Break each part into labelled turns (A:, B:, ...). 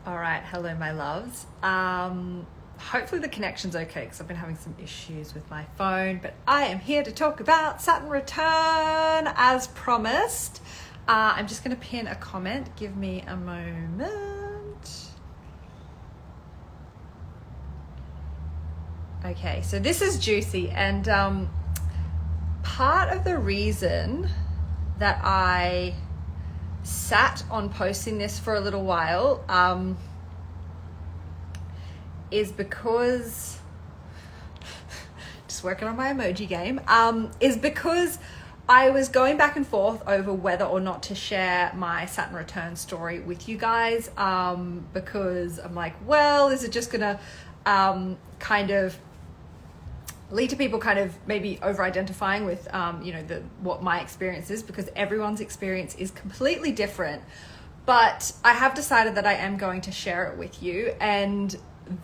A: All right, hello my loves. Hopefully the connection's okay because I've been having some issues with my phone, but I am here to talk about Saturn Return as promised. I'm just going to pin a comment. Give me a moment. Okay, so this is juicy, and part of the reason that I sat on posting this for a little while is because just working on my emoji game is because I was going back and forth over whether or not to share my Saturn return story with you guys, because I'm like, well, is it just gonna kind of lead to people kind of maybe over-identifying with what my experience is, because everyone's experience is completely different. But I have decided that I am going to share it with you, and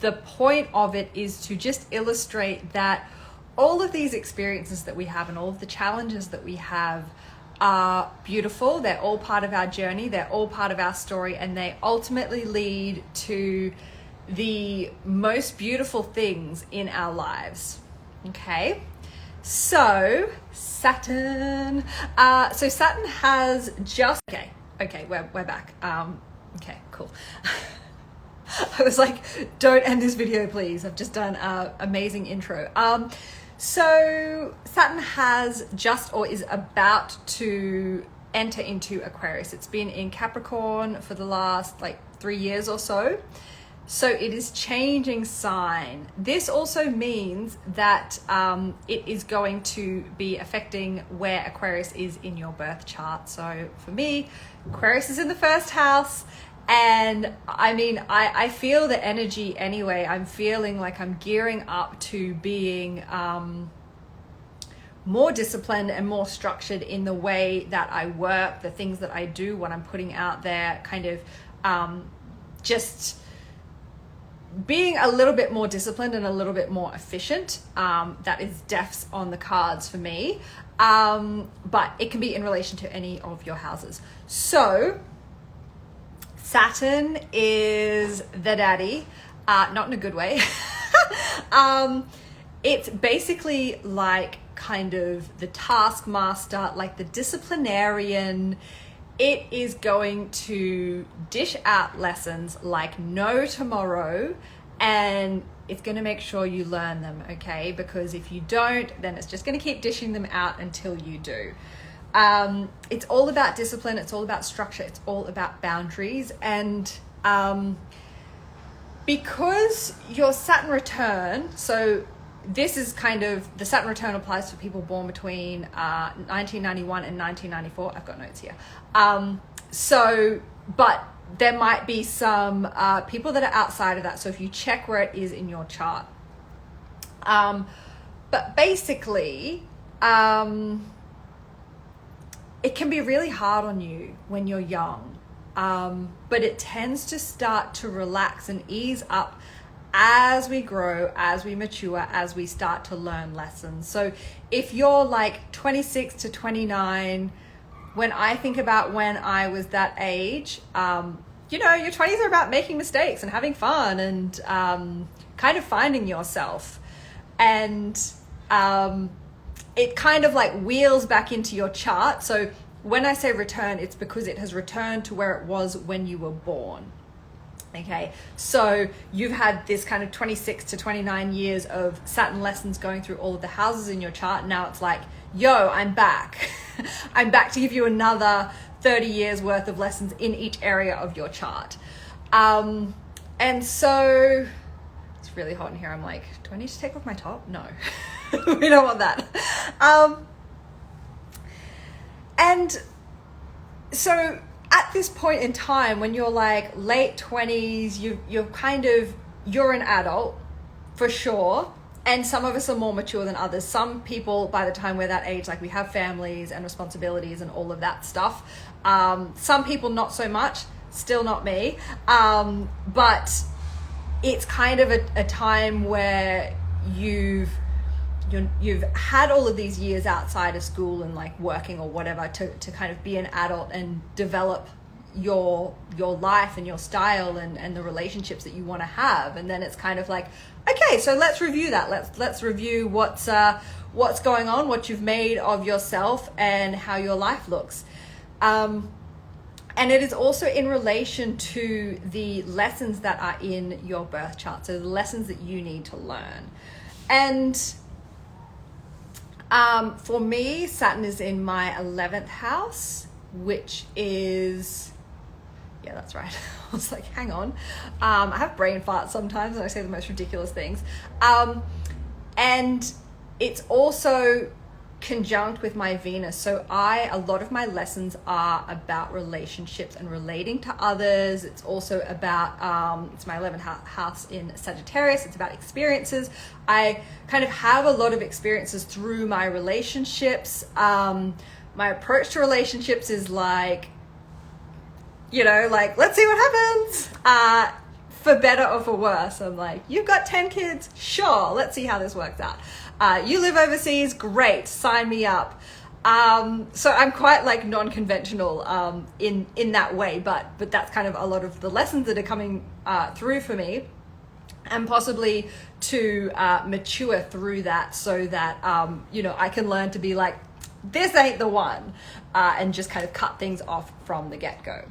A: the point of it is to just illustrate that all of these experiences that we have and all of the challenges that we have are beautiful. They're all part of our journey, they're all part of our story, and they ultimately lead to the most beautiful things in our lives. Okay, so Saturn. So Saturn has just okay. We're back. Okay, cool. I was like, don't end this video, please. I've just done an amazing intro. So Saturn has just or is about to enter into Aquarius. It's been in Capricorn for the last 3 years or so. So it is changing sign. This also means that it is going to be affecting where Aquarius is in your birth chart. So for me, Aquarius is in the first house. And I mean, I feel the energy anyway. I'm feeling like I'm gearing up to being more disciplined and more structured in the way that I work, the things that I do, what I'm putting out there, kind of just being a little bit more disciplined and a little bit more efficient. That is deaths on the cards for me. But it can be in relation to any of your houses. So Saturn is the daddy, not in a good way. It's basically like kind of the taskmaster, like the disciplinarian. It is going to dish out lessons like no tomorrow, and it's going to make sure you learn them, okay? Because if you don't, then it's just going to keep dishing them out until you do. It's all about discipline, it's all about structure, it's all about boundaries. And because your Saturn return, so this is kind of, the Saturn return applies for people born between 1991 and 1994. I've got notes here. But there might be some people that are outside of that. So if you check where it is in your chart. But basically, it can be really hard on you when you're young. But it tends to start to relax and ease up as we grow, as we mature, as we start to learn lessons. So if you're like 26 to 29, when I think about when I was that age, your 20s are about making mistakes and having fun and kind of finding yourself. And it kind of like wheels back into your chart. So when I say return, it's because it has returned to where it was when you were born. Okay, so you've had this kind of 26 to 29 years of Saturn lessons going through all of the houses in your chart. Now it's like, yo, I'm back. I'm back to give you another 30 years worth of lessons in each area of your chart. And so it's really hot in here. I'm like, do I need to take off my top? No, we don't want that. And so at this point in time, when you're like late 20s, you're an adult for sure. And some of us are more mature than others. Some people, by the time we're that age, like we have families and responsibilities and all of that stuff. Some people not so much, still not me. But it's kind of a time where you've had all of these years outside of school and like working or whatever to kind of be an adult and develop your life and your style and the relationships that you want to have. And then it's kind of like, okay, so let's review that. Let's review what's going on, what you've made of yourself, and how your life looks. And it is also in relation to the lessons that are in your birth chart. So the lessons that you need to learn. And for me, Saturn is in my 11th house, which is, yeah, that's right. I was like, hang on. I have brain farts sometimes and I say the most ridiculous things. And it's also conjunct with my Venus. So a lot of my lessons are about relationships and relating to others. It's also about, it's my 11th house in Sagittarius. It's about experiences. I kind of have a lot of experiences through my relationships. My approach to relationships is like, like, let's see what happens. For better or for worse. I'm like, you've got 10 kids? Sure, let's see how this works out. You live overseas? Great, sign me up. So I'm quite like non-conventional in that way, but that's kind of a lot of the lessons that are coming through for me, and possibly to mature through that so that, I can learn to be like, this ain't the one, and just kind of cut things off from the get-go.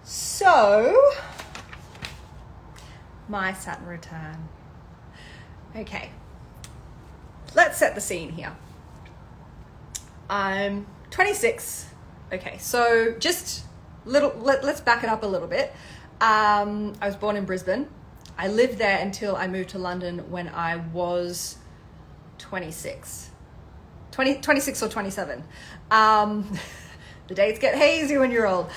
A: So, my Saturn return. Okay, let's set the scene here. I'm 26. Okay, so just let's back it up a little bit. I was born in Brisbane. I lived there until I moved to London when I was 26 or 27. The dates get hazy when you're old.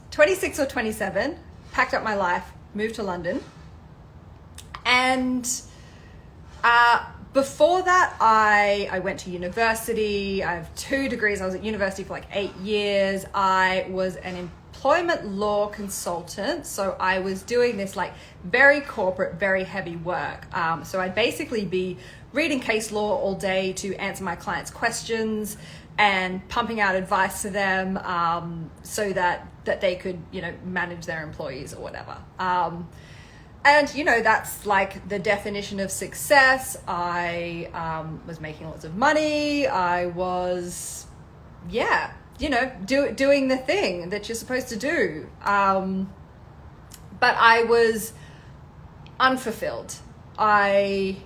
A: 26 or 27, packed up my life, moved to London. And before that, I went to university. I have 2 degrees. I was at university for like 8 years. I was an employment law consultant. So I was doing this like very corporate, very heavy work. So I'd basically be reading case law all day to answer my clients' questions and pumping out advice to them so that they could, manage their employees or whatever. And, that's like the definition of success. I was making lots of money. I was, doing the thing that you're supposed to do. But I was unfulfilled. I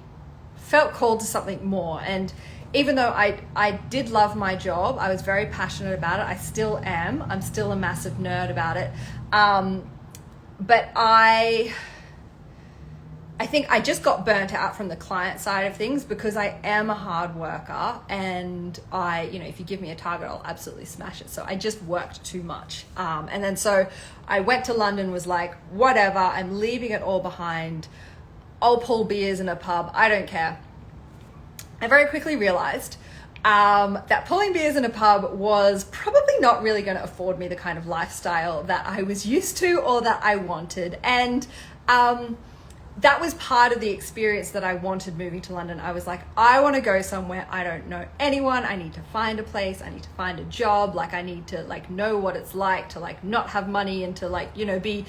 A: felt called to something more. And even though I did love my job, I was very passionate about it. I still am. I'm still a massive nerd about it. But I think I just got burnt out from the client side of things because I am a hard worker, and if you give me a target, I'll absolutely smash it. So I just worked too much. And then so I went to London, was like, whatever, I'm leaving it all behind. I'll pull beers in a pub. I don't care. I very quickly realized that pulling beers in a pub was probably not really going to afford me the kind of lifestyle that I was used to or that I wanted. And that was part of the experience that I wanted moving to London. I was like, I want to go somewhere. I don't know anyone. I need to find a place. I need to find a job. Like, I need to like know what it's like to like not have money and to like, be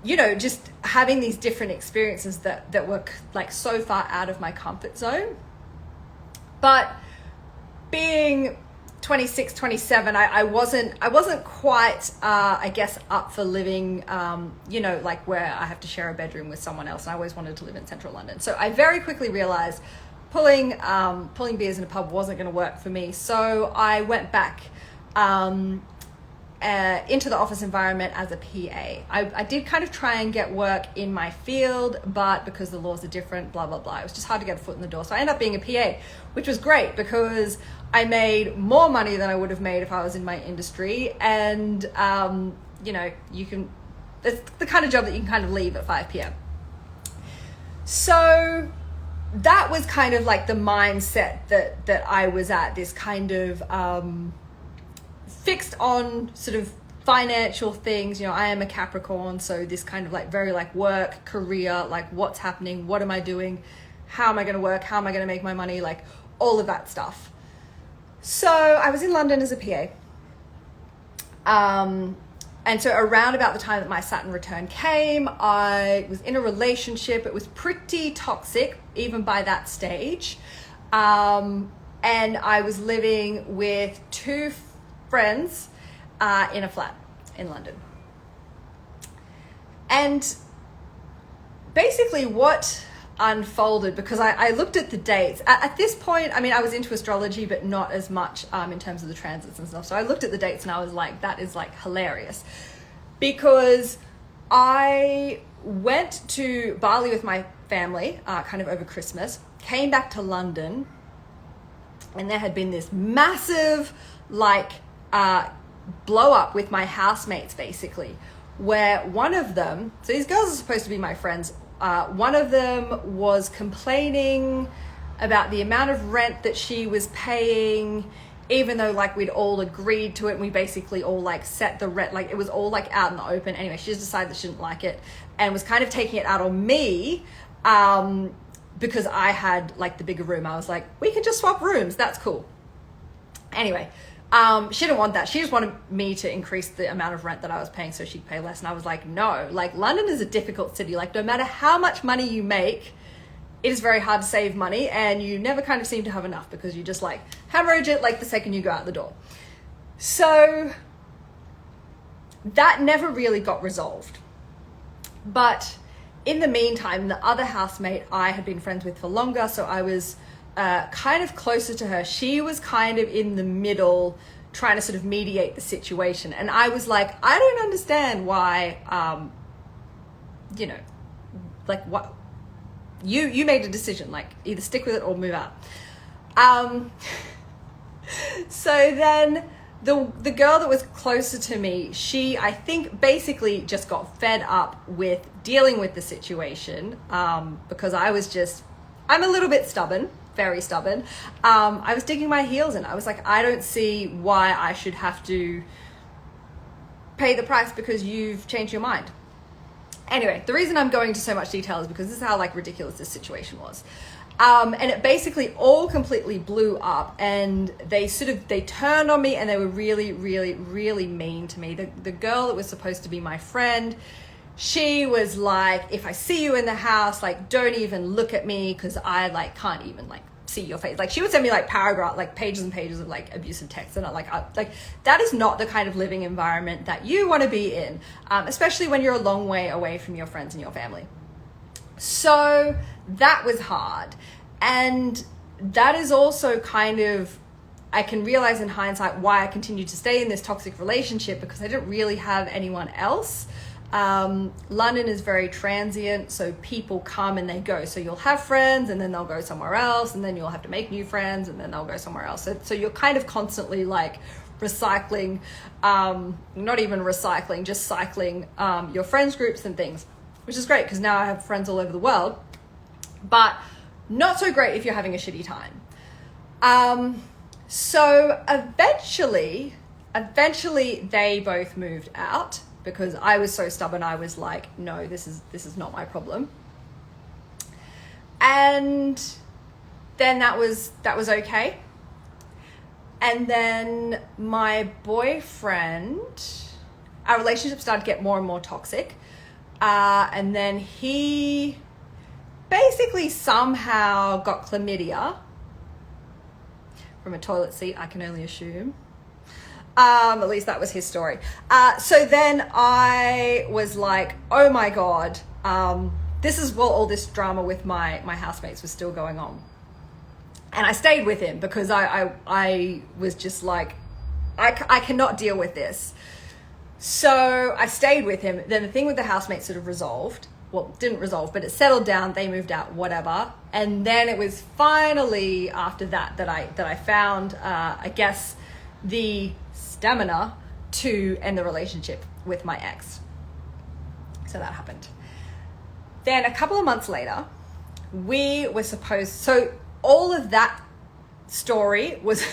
A: just having these different experiences that were like so far out of my comfort zone. But being 26, 27, I wasn't quite, I guess, up for living, like where I have to share a bedroom with someone else. And I always wanted to live in central London. So I very quickly realized pulling beers in a pub wasn't going to work for me. So I went back into the office environment as a PA. I did kind of try and get work in my field, but because the laws are different, blah, blah, blah, it was just hard to get a foot in the door. So I ended up being a PA, which was great because I made more money than I would have made if I was in my industry. And, it's the kind of job that you can kind of leave at 5 p.m. So that was kind of like the mindset that I was at, this kind of fixed on sort of financial things. I am a Capricorn, so this kind of like very like work, career, like what's happening, what am I doing, how am I going to work, how am I going to make my money, like all of that stuff. So I was in London as a PA, And so around about the time that my Saturn return came, I was in a relationship. It was pretty toxic, even by that stage. And I was living with two friends in a flat in London. And basically what unfolded, because I looked at the dates at this point. I mean, I was into astrology, but not as much in terms of the transits and stuff. So I looked at the dates and I was like, that is like hilarious, because I went to Bali with my family kind of over Christmas, came back to London, and there had been this massive like blow up with my housemates, basically, where one of them, so these girls are supposed to be my friends, one of them was complaining about the amount of rent that she was paying, even though like we'd all agreed to it, and we basically all like set the rent, like it was all like out in the open. Anyway, she just decided that she didn't like it and was kind of taking it out on me, because I had like the bigger room. I was like, we can just swap rooms, that's cool. Anyway, she didn't want that. She just wanted me to increase the amount of rent that I was paying so she'd pay less. And I was like, no, like London is a difficult city. Like no matter how much money you make, it is very hard to save money, and you never kind of seem to have enough because you just like hemorrhage it like the second you go out the door. So that never really got resolved. But in the meantime, the other housemate I had been friends with for longer, so I was kind of closer to her. She was kind of in the middle, trying to sort of mediate the situation. And I was like, I don't understand why, like what, you made a decision, like either stick with it or move out. So then the girl that was closer to me, she, I think, basically just got fed up with dealing with the situation, because I'm a little bit stubborn, very stubborn. I was digging my heels in. I was like, I don't see why I should have to pay the price because you've changed your mind. Anyway, the reason I'm going into so much detail is because this is how like ridiculous this situation was. And it basically all completely blew up, and they turned on me, and they were really, really, really mean to me. The girl that was supposed to be my friend, she was like, if I see you in the house, like don't even look at me because I like can't even like see your face. Like she would send me like paragraph, like pages and pages of like abusive text, and like that is not the kind of living environment that you want to be in, especially when you're a long way away from your friends and your family. So that was hard, and that is also kind of, I can realize in hindsight why I continued to stay in this toxic relationship, because I didn't really have anyone else. London is very transient, so people come and they go. So you'll have friends and then they'll go somewhere else, and then you'll have to make new friends and then they'll go somewhere else. So you're kind of constantly like recycling, not even recycling, just cycling your friends groups and things, which is great because now I have friends all over the world, but not so great if you're having a shitty time. So eventually they both moved out, because I was so stubborn. I was like, no, this is not my problem. And then that was okay. And then my boyfriend, our relationship started to get more and more toxic. And then he basically somehow got chlamydia from a toilet seat, I can only assume. At least that was his story. So then I was like, oh my God, this is while all this drama with my housemates was still going on. And I stayed with him because I was just like, I cannot deal with this. So I stayed with him. Then the thing with the housemates sort of resolved. Well, didn't resolve, but it settled down. They moved out, whatever. And then it was finally after that I found, I guess, the stamina to end the relationship with my ex. So that happened. Then a couple of months later, we were supposed, so all of that story was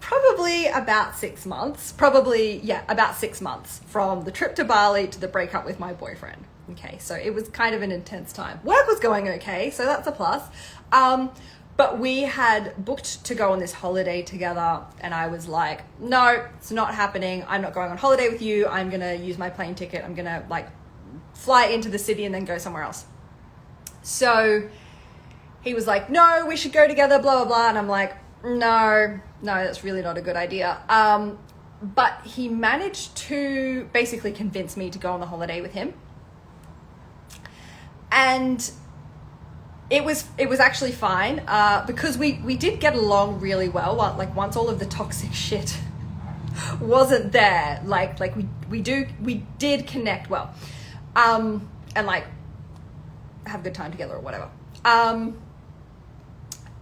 A: probably about 6 months, about 6 months from the trip to Bali to the breakup with my boyfriend. Okay, so it was kind of an intense time. Work was going okay, so that's a plus. But we had booked to go on this holiday together, and I was like, no, it's not happening. I'm not going on holiday with you. I'm going to use my plane ticket. I'm going to like fly into the city and then go somewhere else. So he was like, no, we should go together, blah, blah, blah. And I'm like, no, that's really not a good idea. But he managed to basically convince me to go on the holiday with him. And it was actually fine, because we did get along really well. Like once all of the toxic shit wasn't there, like we did connect well, and like have a good time together or whatever.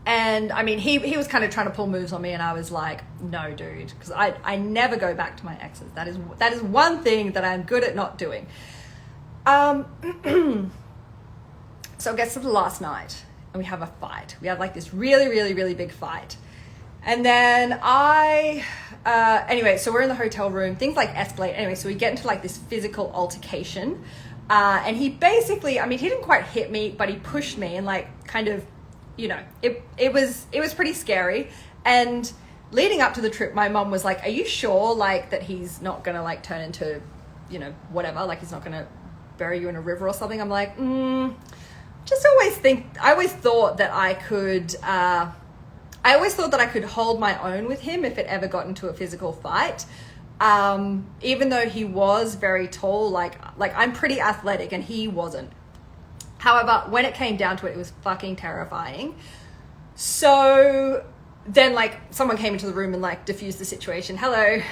A: And I mean, he was kind of trying to pull moves on me, and I was like, no, dude, because I never go back to my exes. That is one thing that I'm good at not doing. So it gets to the last night, and we have a fight. We have like this really, really, really big fight. And then anyway, so we're in the hotel room, things like escalate. Anyway, so we get into like this physical altercation. And he basically, I mean, he didn't quite hit me, but he pushed me and like kind of, you know, it was pretty scary. And leading up to the trip, my mom was like, are you sure like that he's not going to like turn into, you know, whatever, like he's not going to bury you in a river or something? I'm like, I always thought that I could hold my own with him if it ever got into a physical fight. Even though he was very tall, like I'm pretty athletic and he wasn't. However, when it came down to it, it was fucking terrifying. So then like someone came into the room and like diffused the situation. Hello.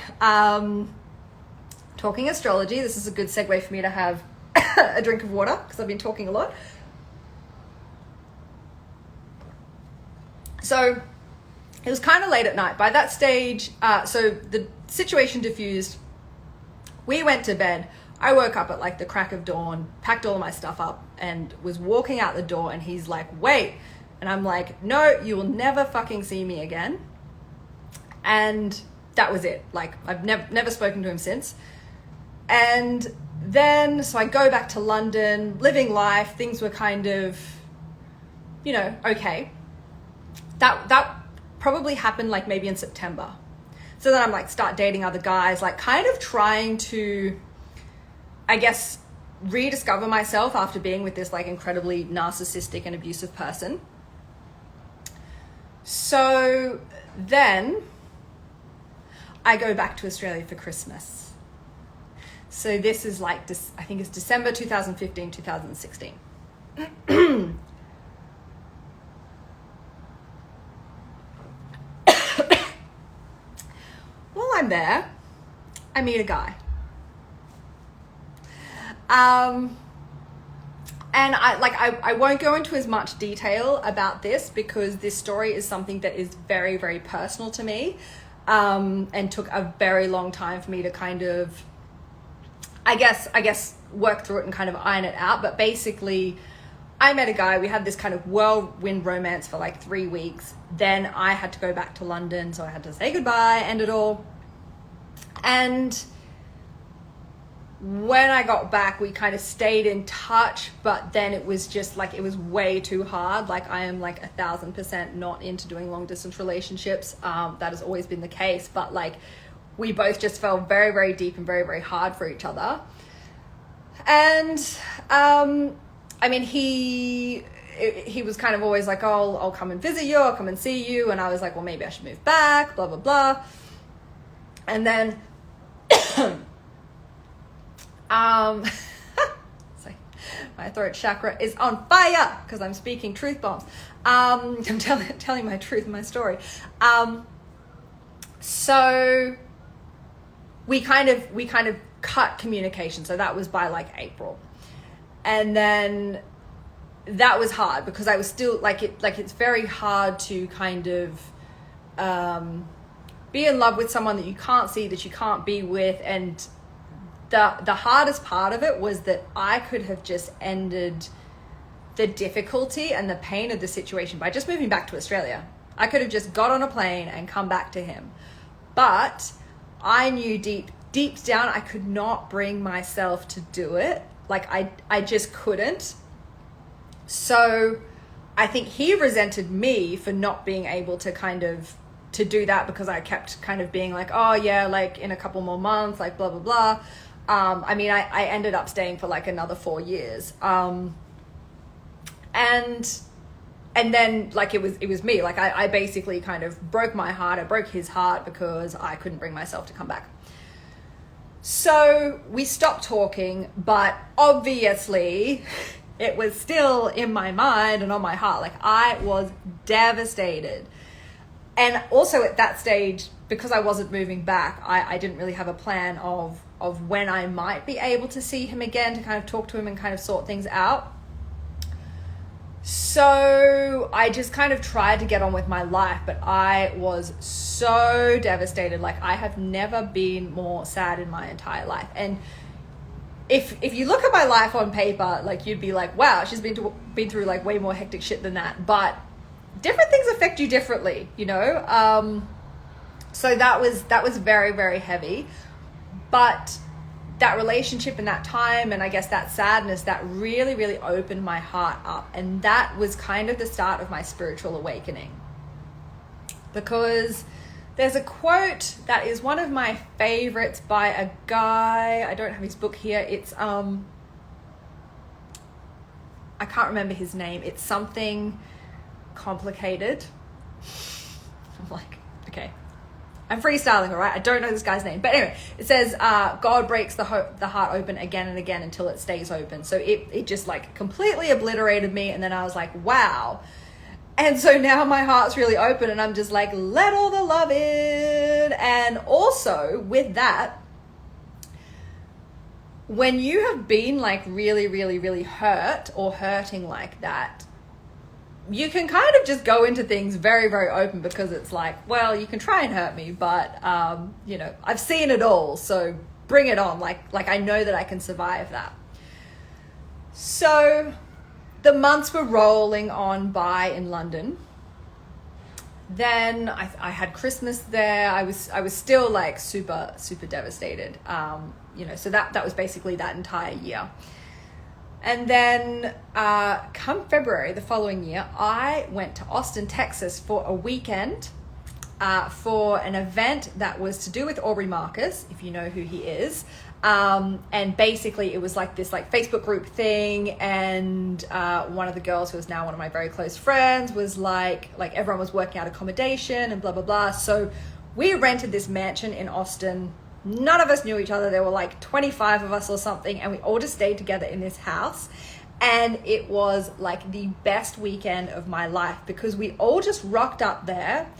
A: Talking astrology. This is a good segue for me to have a drink of water because I've been talking a lot. So it was kind of late at night. By that stage, so the situation diffused. We went to bed. I woke up at like the crack of dawn, packed all of my stuff up, and was walking out the door, and he's like, wait. And I'm like, no, you will never fucking see me again. And that was it. Like, I've never spoken to him since. And then, so I go back to London, living life. Things were kind of, you know, okay. That probably happened like maybe in September. So then I'm like, start dating other guys, like kind of trying to, I guess, rediscover myself after being with this like incredibly narcissistic and abusive person. So then I go back to Australia for Christmas. So this is like, I think it's December 2015, 2016. While I'm there, I meet a guy. And I won't go into as much detail about this because this story is something that is very, very personal to me, and took a very long time for me to kind of, I guess work through it and kind of iron it out. But basically, I met a guy, we had this kind of whirlwind romance for like 3 weeks. Then I had to go back to London, so I had to say goodbye, end it all. And when I got back, we kind of stayed in touch, but then it was just like, it was way too hard. Like I am like 1,000% not into doing long distance relationships. That has always been the case, but like we both just fell very, very deep and very, very hard for each other. And, I mean, he was kind of always like, oh, I'll come and visit you, I'll come and see you. And I was like, well, maybe I should move back, blah, blah, blah. And then, my throat chakra is on fire because I'm speaking truth bombs. I'm telling my truth, my story. So we kind of cut communication. So that was by like April. And then that was hard because I was still it's very hard to kind of, be in love with someone that you can't see, that you can't be with. And the hardest part of it was that I could have just ended the difficulty and the pain of the situation by just moving back to Australia. I could have just got on a plane and come back to him. But I knew deep down I could not bring myself to do it. Like I just couldn't. So I think he resented me for not being able to to do that, because I kept kind of being like, oh yeah, like in a couple more months, like blah, blah, blah. I mean, I ended up staying for like another 4 years. And then like it was me, like I basically kind of broke my heart. I broke his heart because I couldn't bring myself to come back. So we stopped talking, but obviously it was still in my mind and on my heart. Like I was devastated. And also at that stage, because I wasn't moving back, I didn't really have a plan of when I might be able to see him again, to kind of talk to him and kind of sort things out. So I just kind of tried to get on with my life, but I was so devastated. Like I have never been more sad in my entire life. And if you look at my life on paper, like you'd be like, wow, she's been through like way more hectic shit than that. But different things affect you differently, you know? So that was very, very heavy. But that relationship and that time, and I guess that sadness, that really, really opened my heart up. And that was kind of the start of my spiritual awakening. Because there's a quote that is one of my favorites by a guy. I don't have his book here. It's, I can't remember his name. It's something complicated. I'm like, okay. I'm freestyling, all right? I don't know this guy's name. But anyway, it says, God breaks the heart open again and again until it stays open. So it just like completely obliterated me. And then I was like, wow. And so now my heart's really open and I'm just like, let all the love in. And also with that, when you have been like really, really, really hurt or hurting like that, you can kind of just go into things very, very open, because it's like, well, you can try and hurt me, but, you know, I've seen it all. So bring it on. Like I know that I can survive that. So the months were rolling on by in London. Then I had Christmas there. I was still like super, super devastated. You know, so that was basically that entire year. And then come February the following year, I went to Austin, Texas for a weekend for an event that was to do with Aubrey Marcus, if you know who he is. And basically it was like this like Facebook group thing. And one of the girls who is now one of my very close friends was like everyone was working out accommodation and blah, blah, blah. So we rented this mansion in Austin. None of us knew each other. There were like 25 of us or something, and we all just stayed together in this house. And it was like the best weekend of my life, because we all just rocked up there.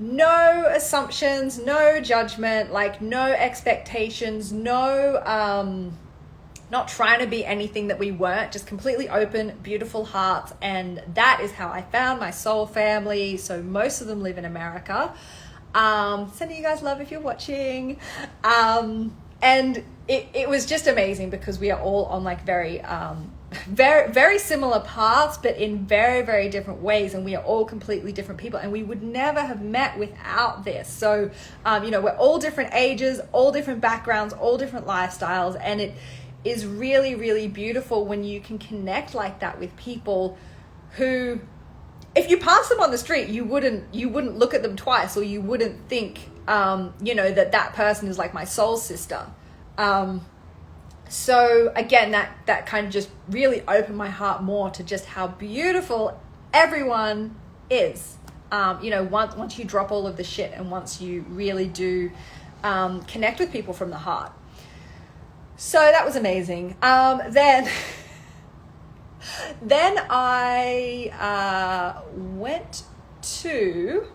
A: No assumptions, no judgment, like no expectations, no, not trying to be anything that we weren't, just completely open, beautiful hearts. And that is how I found my soul family. So most of them live in America. Sending you guys love if you're watching. And it was just amazing, because we are all on like very, very similar paths, but in very, very different ways. And we are all completely different people, and we would never have met without this. So, you know, we're all different ages, all different backgrounds, all different lifestyles. And it is really, really beautiful when you can connect like that with people who, if you pass them on the street, you wouldn't look at them twice, or you wouldn't think, you know, that person is like my soul sister. So again, that kind of just really opened my heart more to just how beautiful everyone is. You know, once you drop all of the shit, and once you really do connect with people from the heart. So that was amazing. Then I went to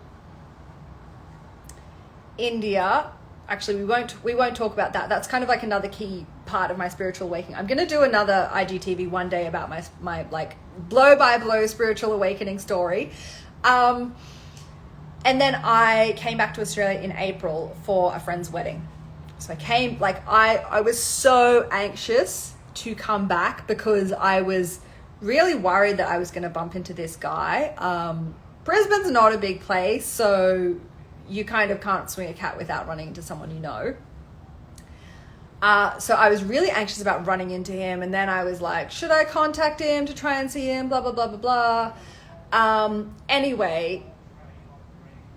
A: India. Actually, we won't talk about that. That's kind of like another key part of my spiritual awakening. I'm going to do another IGTV one day about my like blow by blow spiritual awakening story. And then I came back to Australia in April for a friend's wedding. So I came, like I was so anxious to come back, because I was really worried that I was going to bump into this guy. Brisbane's not a big place, so you kind of can't swing a cat without running into someone you know. So I was really anxious about running into him, and then I was like, should I contact him to try and see him, blah, blah, blah, blah, blah. Anyway,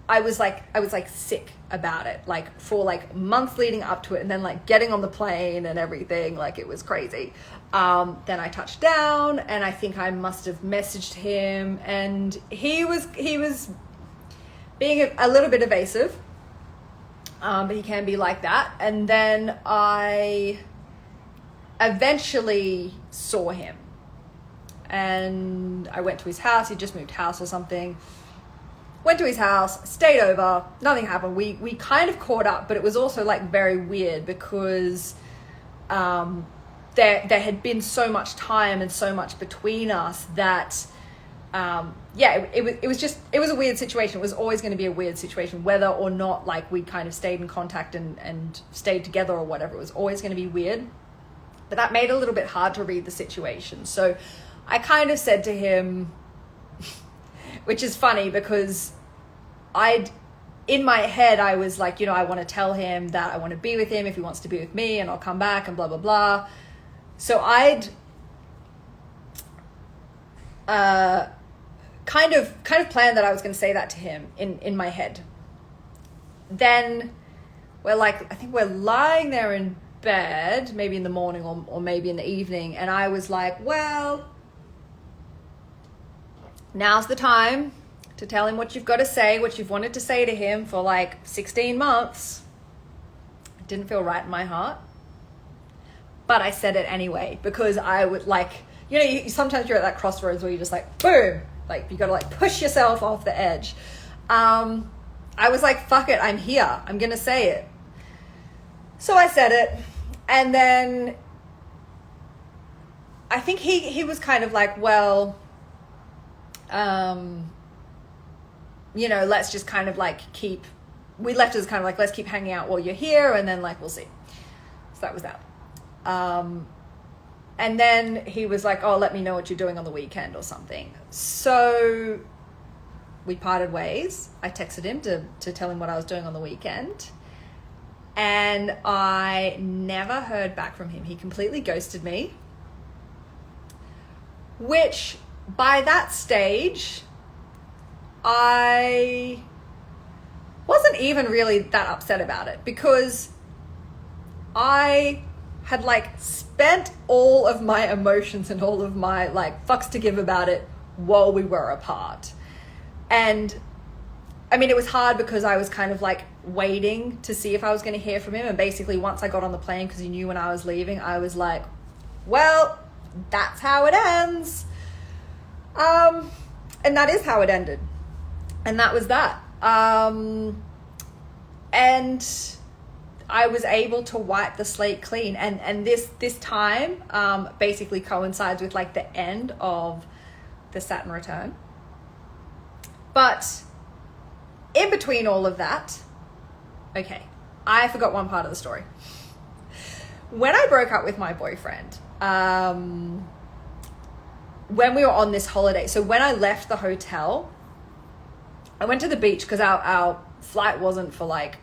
A: I was like sick about it, like for like months leading up to it, and then like getting on the plane and everything, like it was crazy. Then I touched down, and I think I must have messaged him, and he was being a little bit evasive, but he can be like that. And then I eventually saw him, and I went to his house. He just moved house or something. Went to his house, stayed over, nothing happened. We kind of caught up, but it was also like very weird because there had been so much time and so much between us that it was a weird situation. It was always going to be a weird situation, whether or not like we kind of stayed in contact and stayed together or whatever. It was always going to be weird, but that made it a little bit hard to read the situation. So I kind of said to him, which is funny because in my head, I was like, I want to tell him that I want to be with him if he wants to be with me, and I'll come back and blah, blah, blah. So I'd kind of planned that I was going to say that to him in my head. Then I think we're lying there in bed, maybe in the morning or maybe in the evening. And I was like, well, now's the time to tell him what you've got to say, what you've wanted to say to him for like 16 months. It didn't feel right in my heart, but I said it anyway because I would like, sometimes you're at that crossroads where you're just like, boom, like you got to like push yourself off the edge. I was like, fuck it, I'm here. I'm going to say it. So I said it. And then I think he was kind of like, well, let's just kind of like we left it as kind of like, let's keep hanging out while you're here, and then like, we'll see. So that was that. And then he was like, oh, let me know what you're doing on the weekend or something. So we parted ways. I texted him to tell him what I was doing on the weekend. And I never heard back from him. He completely ghosted me, which by that stage, I wasn't even really that upset about it because I had like spent all of my emotions and all of my like fucks to give about it while we were apart. And I mean, it was hard because I was kind of like waiting to see if I was going to hear from him. And basically once I got on the plane, because he knew when I was leaving, I was like, well, that's how it ends. And that is how it ended. And that was that. And I was able to wipe the slate clean. And this time basically coincides with like the end of the Saturn Return. But in between all of that, okay, I forgot one part of the story. When I broke up with my boyfriend, when we were on this holiday, so when I left the hotel, I went to the beach because our flight wasn't till like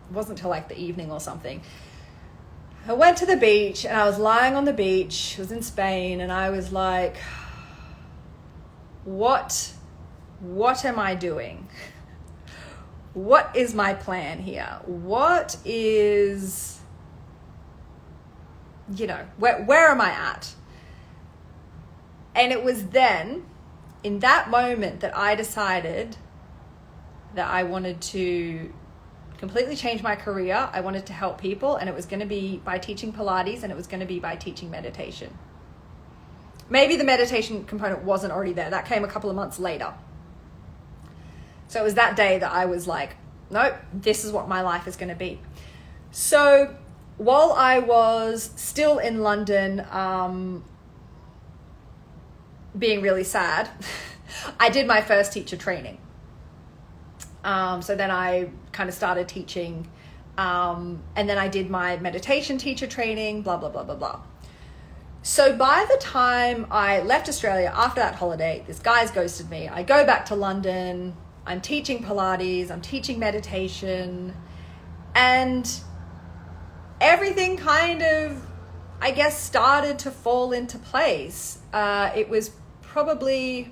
A: the evening or something. I went to the beach and I was lying on the beach. It was in Spain, and I was like, what am I doing? What is my plan here? What is, where am I at? And it was then, in that moment, that I decided that I wanted to completely change my career. I wanted to help people, and it was going to be by teaching Pilates, and it was going to be by teaching meditation. Maybe the meditation component wasn't already there. That came a couple of months later. So it was that day that I was like, nope, this is what my life is going to be. So while I was still in London, being really sad, I did my first teacher training. So then I kind of started teaching, and then I did my meditation teacher training, blah, blah, blah, blah, blah. So by the time I left Australia after that holiday, this guy's ghosted me. I go back to London. I'm teaching Pilates. I'm teaching meditation. And everything kind of, I guess, started to fall into place. It was probably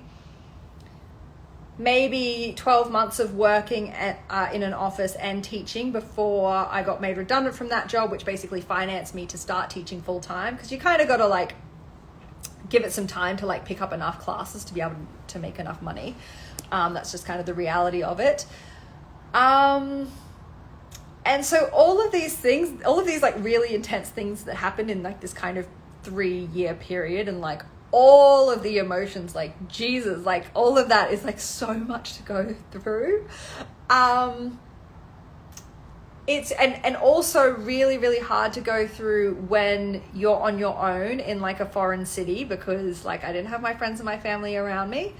A: maybe 12 months of working in an office and teaching before I got made redundant from that job, which basically financed me to start teaching full time, because you kind of got to like give it some time to like pick up enough classes to be able to make enough money. That's just kind of the reality of it. And so all of these things, all of these like really intense things that happened in like this kind of 3-year period, and like all of the emotions, like Jesus, like all of that is like so much to go through. It's and also really, really hard to go through when you're on your own in like a foreign city, because like I didn't have my friends and my family around me.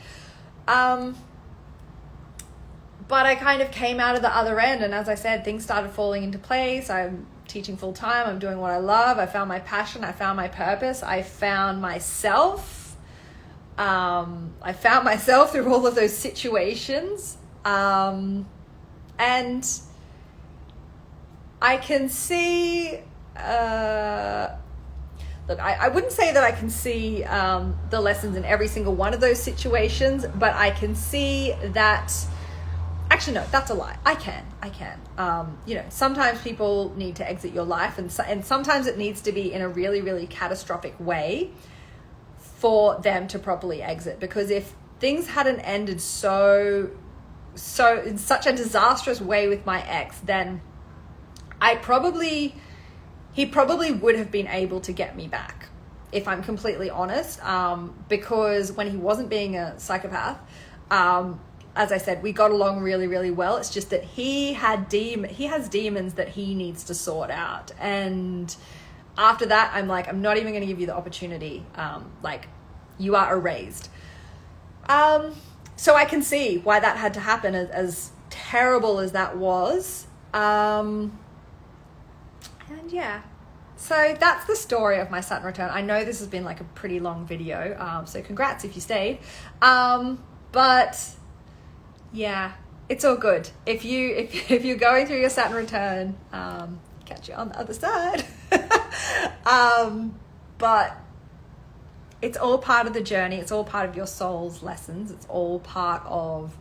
A: But I kind of came out of the other end, and as I said, things started falling into place. I'm teaching full time. I'm doing what I love. I found my passion. I found my purpose. I found myself. I found myself through all of those situations. And I can see, look, I wouldn't say that I can see the lessons in every single one of those situations, but I can see that, actually, no, that's a lie. I can. You know, sometimes people need to exit your life, and sometimes it needs to be in a really, really catastrophic way for them to properly exit. Because if things hadn't ended so in such a disastrous way with my ex, then he probably would have been able to get me back, if I'm completely honest. Because when he wasn't being a psychopath, as I said, we got along really, really well. It's just that he has demons that he needs to sort out. And after that, I'm like, I'm not even going to give you the opportunity. Like, you are erased. So I can see why that had to happen, as terrible as that was. And yeah, so that's the story of my Saturn return. I know this has been like a pretty long video, so congrats if you stayed. But yeah, it's all good. If you're going through your Saturn return, catch you on the other side. But it's all part of the journey. It's all part of your soul's lessons. It's all part of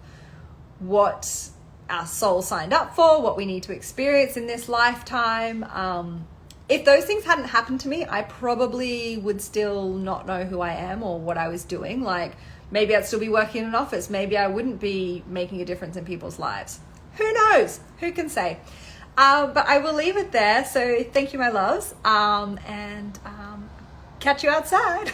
A: what our soul signed up for, what we need to experience in this lifetime. If those things hadn't happened to me, I probably would still not know who I am or what I was doing. Like, maybe I'd still be working in an office. Maybe I wouldn't be making a difference in people's lives. Who knows? Who can say? But I will leave it there. So thank you, my loves. And catch you outside.